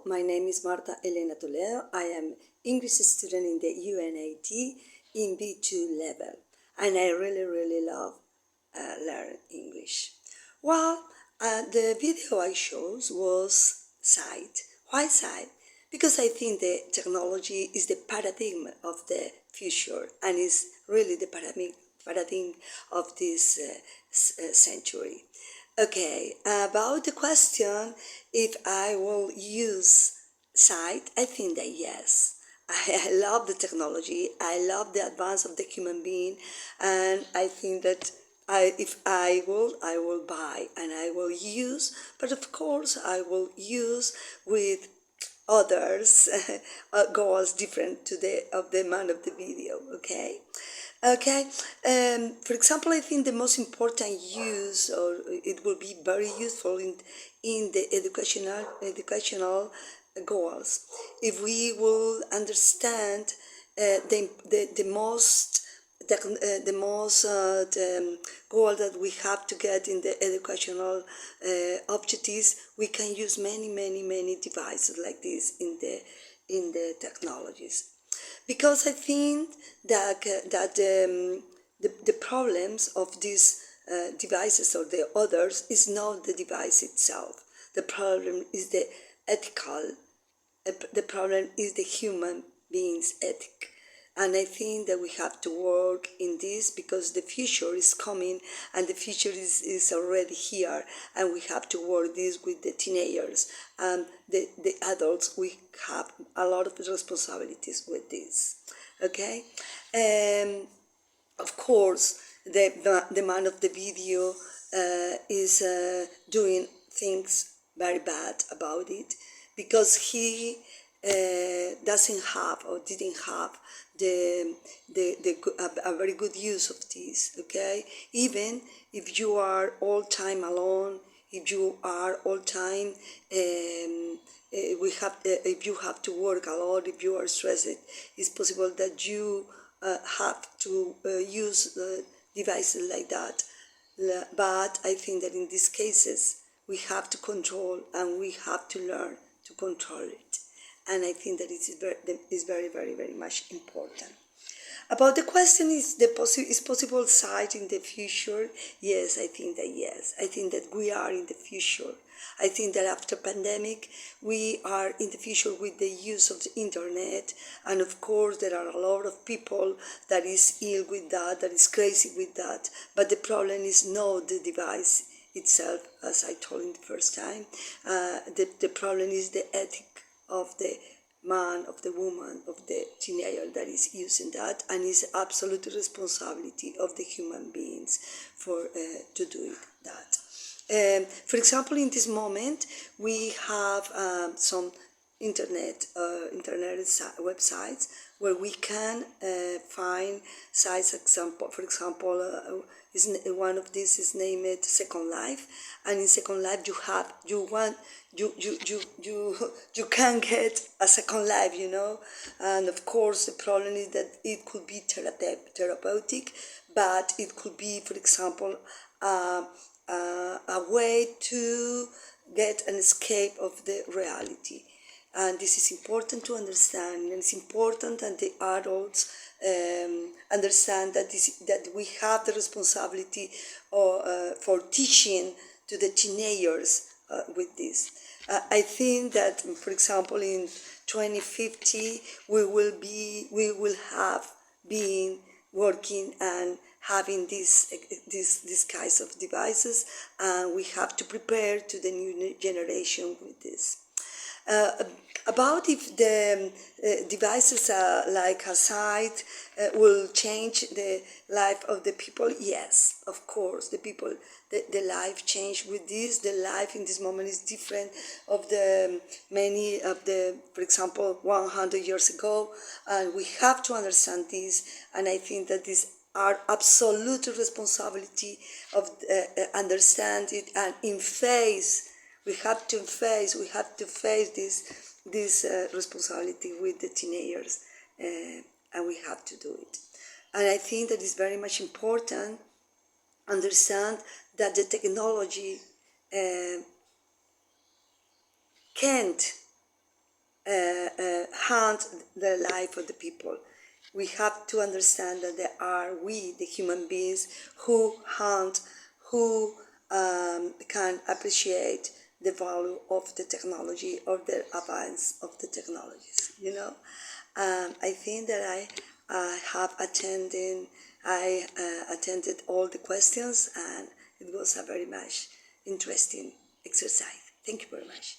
my name is Marta Elena Toledo. I am English student in the UNAT in B2 level, and I really love learn English. Well, the video I chose was sight. Why sight? Because I think the technology is the paradigm of the future and is really the paradigm of this century. Okay, about the question if I will use sight, I think that yes. I love the technology, I love the advance of the human being, and I think that if I will buy and I will use, but of course I will use with others goals different to the of the man of the video. Okay. For example, I think the most important use, or it will be very useful in the educational goals, if we will understand the most goal that we have to get in the educational objectives. We can use many devices like this in the technologies, because I think that the problems of these devices or the others is not the device itself. The problem is the ethical. The problem is the human being's ethic. And I think that we have to work in this because the future is coming and the future is already here, and we have to work this with the teenagers and the adults. We have a lot of responsibilities with this. Okay? Of course, the man of the video is doing things very bad about it because he doesn't have or didn't have a very good use of this. Okay, even if you are all time alone, if you are all time if you have to work a lot, if you are stressed, it's possible that you have to use devices like that. But I think that in these cases we have to control and we have to learn to control it. And I think that it is very much important. About the question, is possible sight in the future? Yes, I think that yes. I think that we are in the future. I think that after pandemic, we are in the future with the use of the internet. And of course, there are a lot of people that is ill with that is crazy with that. But the problem is not the device itself, as I told in the first time. The problem is the ethic of the man, of the woman, of the teenager that is using that, and it's absolute responsibility of the human beings for to do that. For example, in this moment, we have some internet websites where we can find sites. Example, for example, one of these is named Second Life, and in Second Life you can get a second life, and of course the problem is that it could be therapeutic, but it could be, for example, a way to get an escape of the reality. And this is important to understand, and it's important that the adults understand that we have the responsibility for teaching to the teenagers with this. I think that, for example, in 2050 we will have been working and having these kinds of devices, and we have to prepare to the new generation with this. About if the devices like a site will change the life of the people, yes, of course, the life change with this. The life in this moment is different of the many of the, for example, 100 years ago, and we have to understand this. And I think that this our absolute responsibility of understand it and in face. We have to face this responsibility with the teenagers, and we have to do it. And I think that it's very much important understand that the technology can't hunt the life of the people. We have to understand that there are we, the human beings, who hunt, who can appreciate the value of the technology or the advance of the technologies. I think that I attended all the questions, and it was a very much interesting exercise. Thank you very much.